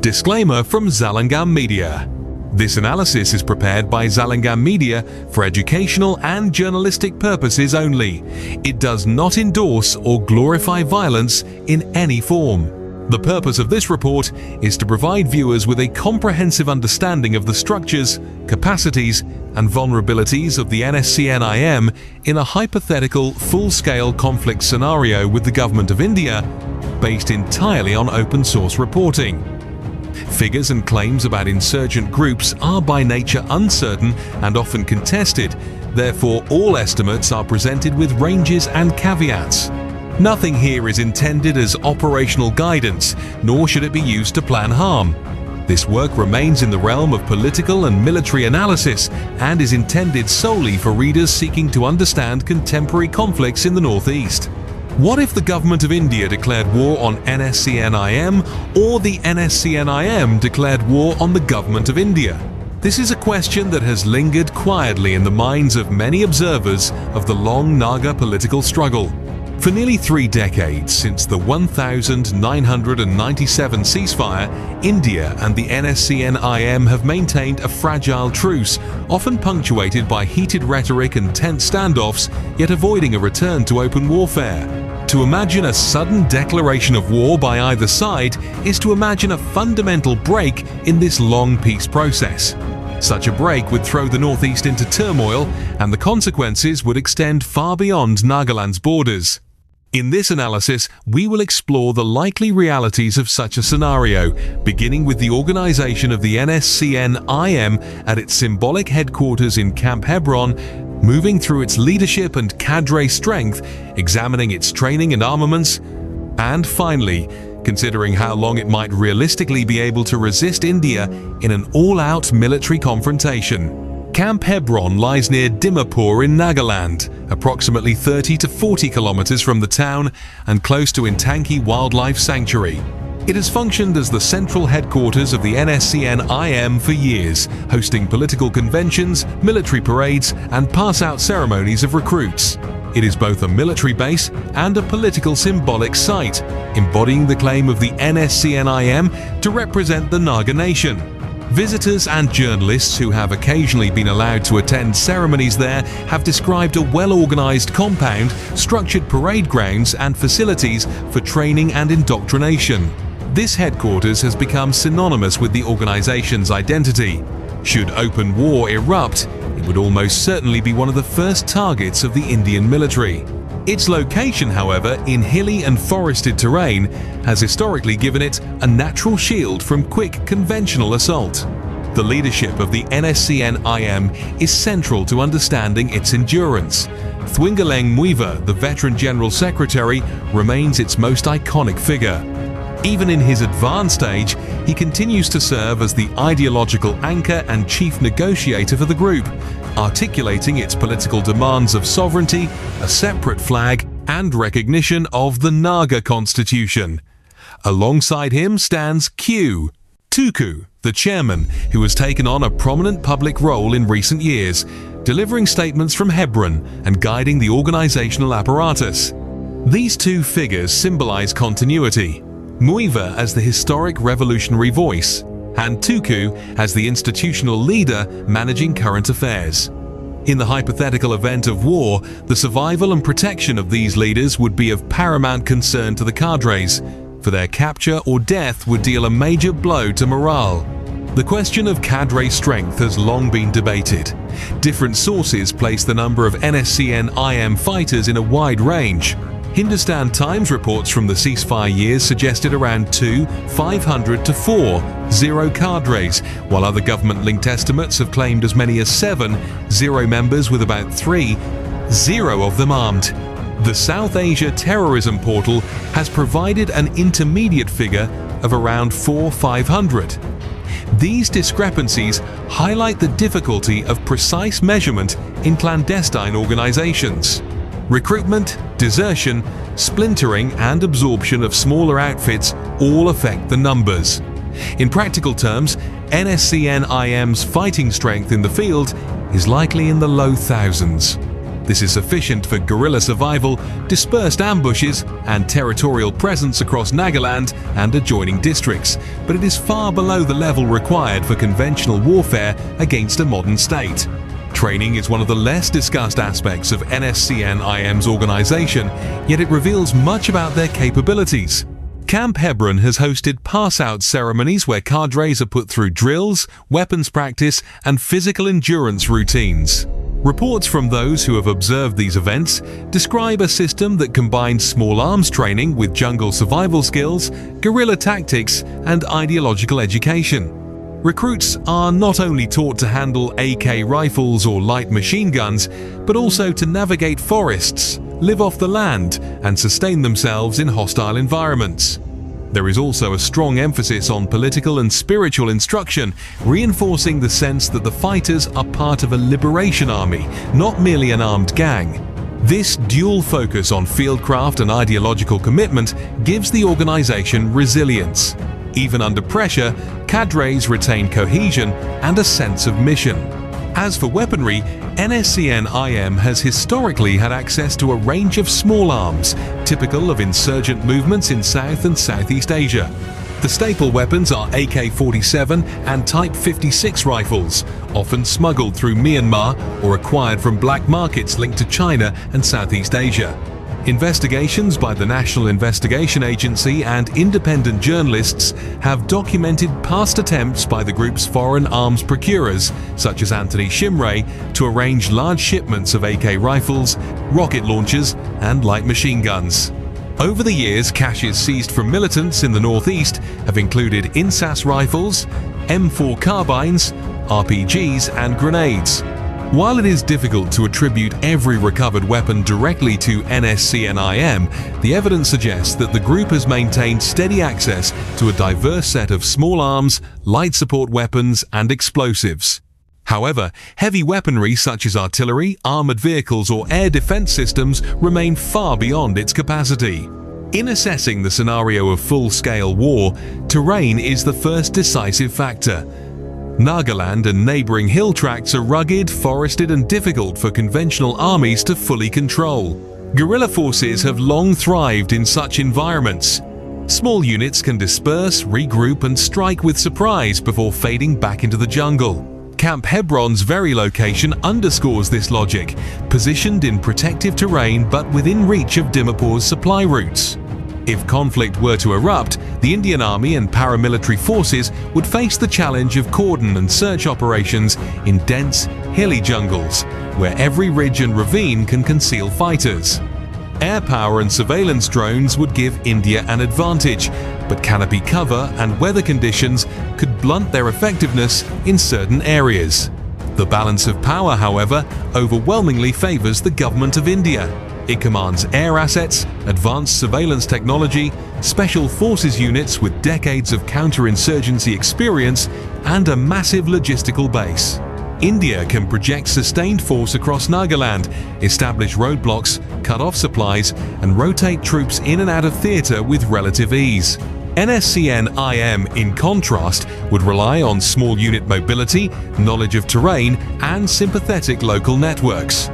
Disclaimer from ZalengamMedia. This analysis is prepared by ZalengamMedia for educational and journalistic purposes only. It does not endorse or glorify violence in any form. The purpose of this report is to provide viewers with a comprehensive understanding of the structures, capacities, and vulnerabilities of the Nscn-Im in a hypothetical full-scale conflict scenario with the government of India, based entirely on open-source reporting. Figures and claims about insurgent groups are by nature uncertain and often contested, therefore all estimates are presented with ranges and caveats. Nothing here is intended as operational guidance, nor should it be used to plan harm. This work remains in the realm of political and military analysis and is intended solely for readers seeking to understand contemporary conflicts in the Northeast. What if the government of India declared war on Nscn-Im or the Nscn-Im declared war on the government of India? This is a question that has lingered quietly in the minds of many observers of the long Naga political struggle. For nearly 3 decades since the 1997 ceasefire, India and the Nscn-Im have maintained a fragile truce, often punctuated by heated rhetoric and tense standoffs, yet avoiding a return to open warfare. To imagine a sudden declaration of war by either side is to imagine a fundamental break in this long peace process. Such a break would throw the Northeast into turmoil, and the consequences would extend far beyond Nagaland's borders. In this analysis, we will explore the likely realities of such a scenario, beginning with the organization of the Nscn-Im at its symbolic headquarters in Camp Hebron, moving through its leadership and cadre strength, examining its training and armaments, and finally, considering how long it might realistically be able to resist India in an all-out military confrontation. Camp Hebron lies near Dimapur in Nagaland, approximately 30 to 40 kilometers from the town and close to Intanki Wildlife Sanctuary. It has functioned as the central headquarters of the Nscn-Im for years, hosting political conventions, military parades, and pass-out ceremonies of recruits. It is both a military base and a political symbolic site, embodying the claim of the Nscn-Im to represent the Naga nation. Visitors and journalists who have occasionally been allowed to attend ceremonies there have described a well-organized compound, structured parade grounds and facilities for training and indoctrination. This headquarters has become synonymous with the organization's identity. Should open war erupt, it would almost certainly be one of the first targets of the Indian military. Its location, however, in hilly and forested terrain, has historically given it a natural shield from quick conventional assault. The leadership of the Nscn-Im is central to understanding its endurance. Thuingaleng Muivah, the veteran General Secretary, remains its most iconic figure. Even in his advanced age, he continues to serve as the ideological anchor and chief negotiator for the group, articulating its political demands of sovereignty, a separate flag, and recognition of the Naga constitution. Alongside him stands Tuccu, the chairman, who has taken on a prominent public role in recent years, delivering statements from Hebron and guiding the organizational apparatus. These two figures symbolize continuity. Muivah as the historic revolutionary voice, and Tuccu as the institutional leader managing current affairs. In the hypothetical event of war, the survival and protection of these leaders would be of paramount concern to the Cadres, for their capture or death would deal a major blow to morale. The question of cadre strength has long been debated. Different sources place the number of Nscn-Im fighters in a wide range. Hindustan Times reports from the ceasefire years suggested around 500 to 0 cadres, while other government-linked estimates have claimed as many as 0 members with about 0 of them armed. The South Asia Terrorism Portal has provided an intermediate figure of around 500. These discrepancies highlight the difficulty of precise measurement in clandestine organizations. Recruitment, desertion, splintering, and absorption of smaller outfits all affect the numbers. In practical terms, Nscn-Im's fighting strength in the field is likely in the low thousands. This is sufficient for guerrilla survival, dispersed ambushes, and territorial presence across Nagaland and adjoining districts, but it is far below the level required for conventional warfare against a modern state. Training is one of the less discussed aspects of Nscn-Im'S organization, yet it reveals much about their capabilities. Camp Hebron has hosted pass-out ceremonies where cadres are put through drills, weapons practice, and physical endurance routines. Reports from those who have observed these events describe a system that combines small arms training with jungle survival skills, guerrilla tactics, and ideological education. Recruits are not only taught to handle AK rifles or light machine guns, but also to navigate forests, live off the land, and sustain themselves in hostile environments. There is also a strong emphasis on political and spiritual instruction, reinforcing the sense that the fighters are part of a liberation army, not merely an armed gang. This dual focus on fieldcraft and ideological commitment gives the organization resilience. Even under pressure, cadres retain cohesion and a sense of mission. As for weaponry, Nscn-Im has historically had access to a range of small arms, typical of insurgent movements in South and Southeast Asia. The staple weapons are AK-47 and Type 56 rifles, often smuggled through Myanmar or acquired from black markets linked to China and Southeast Asia. Investigations by the National Investigation Agency and independent journalists have documented past attempts by the group's foreign arms procurers, such as Anthony Shimray, to arrange large shipments of AK rifles, rocket launchers, and light machine guns. Over the years, caches seized from militants in the northeast have included INSAS rifles, M4 carbines, RPGs, and grenades. While it is difficult to attribute every recovered weapon directly to Nscn-Im, the evidence suggests that the group has maintained steady access to a diverse set of small arms, light support weapons, and explosives. However, heavy weaponry such as artillery, armored vehicles, or air defense systems remain far beyond its capacity. In assessing the scenario of full-scale war, terrain is the first decisive factor. Nagaland and neighboring hill tracts are rugged, forested, and difficult for conventional armies to fully control. Guerrilla forces have long thrived in such environments. Small units can disperse, regroup, and strike with surprise before fading back into the jungle. Camp Hebron's very location underscores this logic, positioned in protective terrain but within reach of Dimapur's supply routes. If conflict were to erupt, the Indian Army and paramilitary forces would face the challenge of cordon and search operations in dense, hilly jungles, where every ridge and ravine can conceal fighters. Air power and surveillance drones would give India an advantage, but canopy cover and weather conditions could blunt their effectiveness in certain areas. The balance of power, however, overwhelmingly favors the government of India. It commands air assets, advanced surveillance technology, special forces units with decades of counterinsurgency experience, and a massive logistical base. India can project sustained force across Nagaland, establish roadblocks, cut off supplies, and rotate troops in and out of theatre with relative ease. Nscn-Im, in contrast, would rely on small unit mobility, knowledge of terrain, and sympathetic local networks.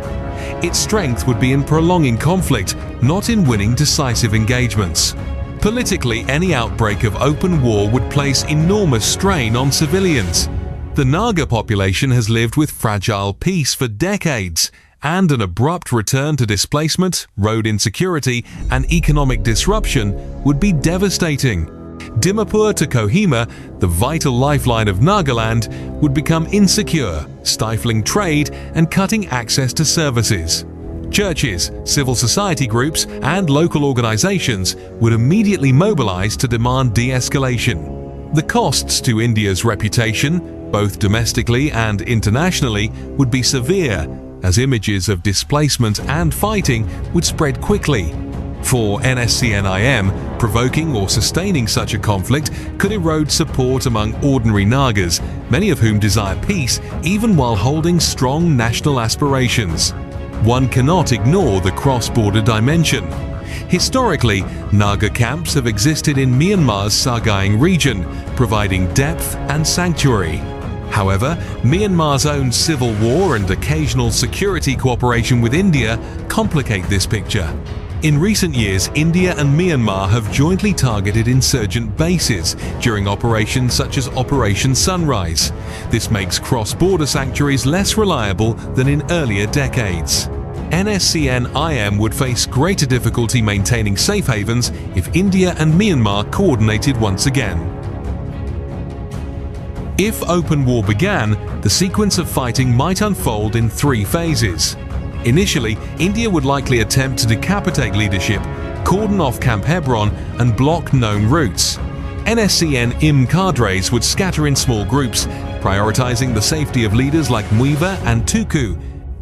Its strength would be in prolonging conflict, not in winning decisive engagements. Politically, any outbreak of open war would place enormous strain on civilians. The Naga population has lived with fragile peace for decades, and an abrupt return to displacement, road insecurity, and economic disruption would be devastating. Dimapur to Kohima, the vital lifeline of Nagaland, would become insecure, stifling trade and cutting access to services. Churches, civil society groups, and local organizations would immediately mobilize to demand de-escalation. The costs to India's reputation, both domestically and internationally, would be severe, as images of displacement and fighting would spread quickly. For Nscn-Im, provoking or sustaining such a conflict could erode support among ordinary Nagas, many of whom desire peace even while holding strong national aspirations. One cannot ignore the cross-border dimension. Historically, Naga camps have existed in Myanmar's Sagaing region, providing depth and sanctuary. However, Myanmar's own civil war and occasional security cooperation with India complicate this picture. In recent years, India and Myanmar have jointly targeted insurgent bases during operations such as Operation Sunrise. This makes cross-border sanctuaries less reliable than in earlier decades. Nscn-Im would face greater difficulty maintaining safe havens if India and Myanmar coordinated once again. If open war began, the sequence of fighting might unfold in 3 phases. Initially, India would likely attempt to decapitate leadership, cordon off Camp Hebron, and block known routes. Nscn-Im cadres would scatter in small groups, prioritizing the safety of leaders like Muivah and Tuccu.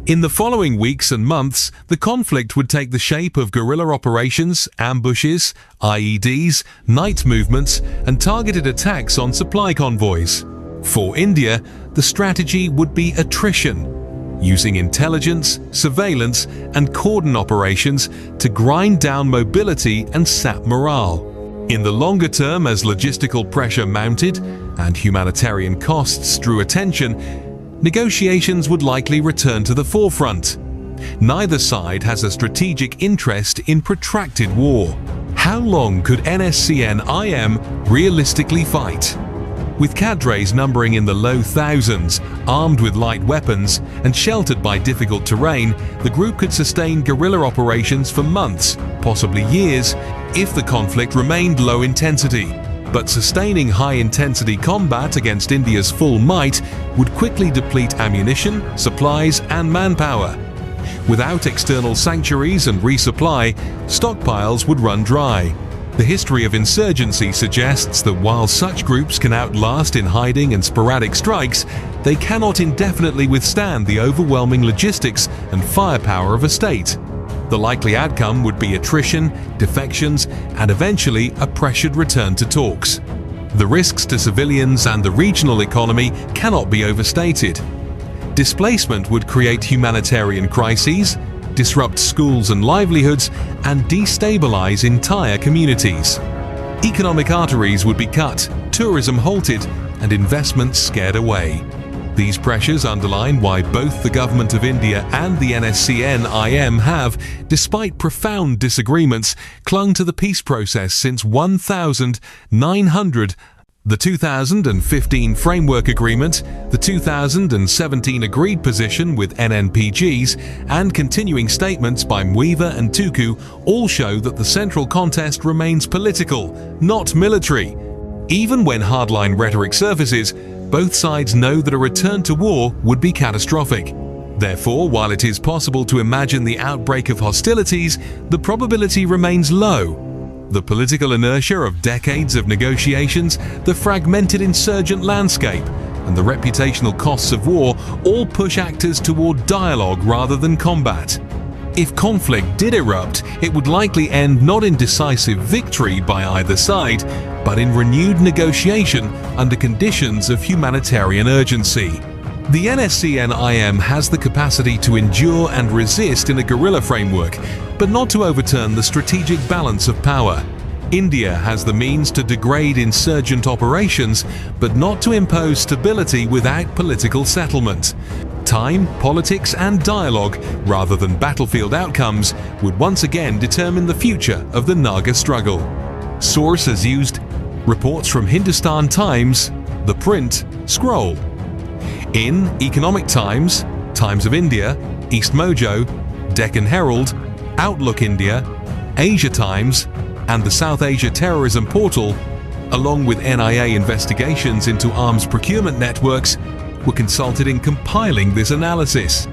In the following weeks and months, the conflict would take the shape of guerrilla operations, ambushes, IEDs, night movements, and targeted attacks on supply convoys. For India, the strategy would be attrition, using intelligence, surveillance, and cordon operations to grind down mobility and sap morale. In the longer term, as logistical pressure mounted and humanitarian costs drew attention, negotiations would likely return to the forefront. Neither side has a strategic interest in protracted war. How long could Nscn-Im realistically fight? With cadres numbering in the low thousands, armed with light weapons, and sheltered by difficult terrain, the group could sustain guerrilla operations for months, possibly years, if the conflict remained low intensity. But sustaining high-intensity combat against India's full might would quickly deplete ammunition, supplies, and manpower. Without external sanctuaries and resupply, stockpiles would run dry. The history of insurgency suggests that while such groups can outlast in hiding and sporadic strikes, they cannot indefinitely withstand the overwhelming logistics and firepower of a state. The likely outcome would be attrition, defections, and eventually a pressured return to talks. The risks to civilians and the regional economy cannot be overstated. Displacement would create humanitarian crises, disrupt schools and livelihoods, and destabilize entire communities. Economic arteries would be cut, tourism halted, and investments scared away. These pressures underline why both the Government of India and the Nscn-Im have, despite profound disagreements, clung to the peace process since 1900. The 2015 Framework Agreement, the 2017 agreed position with NNPGs, and continuing statements by Muivah and Tuccu all show that the central contest remains political, not military. Even when hardline rhetoric surfaces, both sides know that a return to war would be catastrophic. Therefore, while it is possible to imagine the outbreak of hostilities, the probability remains low. The political inertia of decades of negotiations, the fragmented insurgent landscape, and the reputational costs of war all push actors toward dialogue rather than combat. If conflict did erupt, it would likely end not in decisive victory by either side, but in renewed negotiation under conditions of humanitarian urgency. The Nscn-Im has the capacity to endure and resist in a guerrilla framework, but not to overturn the strategic balance of power. India has the means to degrade insurgent operations, but not to impose stability without political settlement. Time, politics, and dialogue, rather than battlefield outcomes, would once again determine the future of the Naga struggle. Source as used: reports from Hindustan Times, The Print, Scroll. In Economic Times, Times of India, East Mojo, Deccan Herald, Outlook India, Asia Times, and the South Asia Terrorism Portal, along with NIA investigations into arms procurement networks, were consulted in compiling this analysis.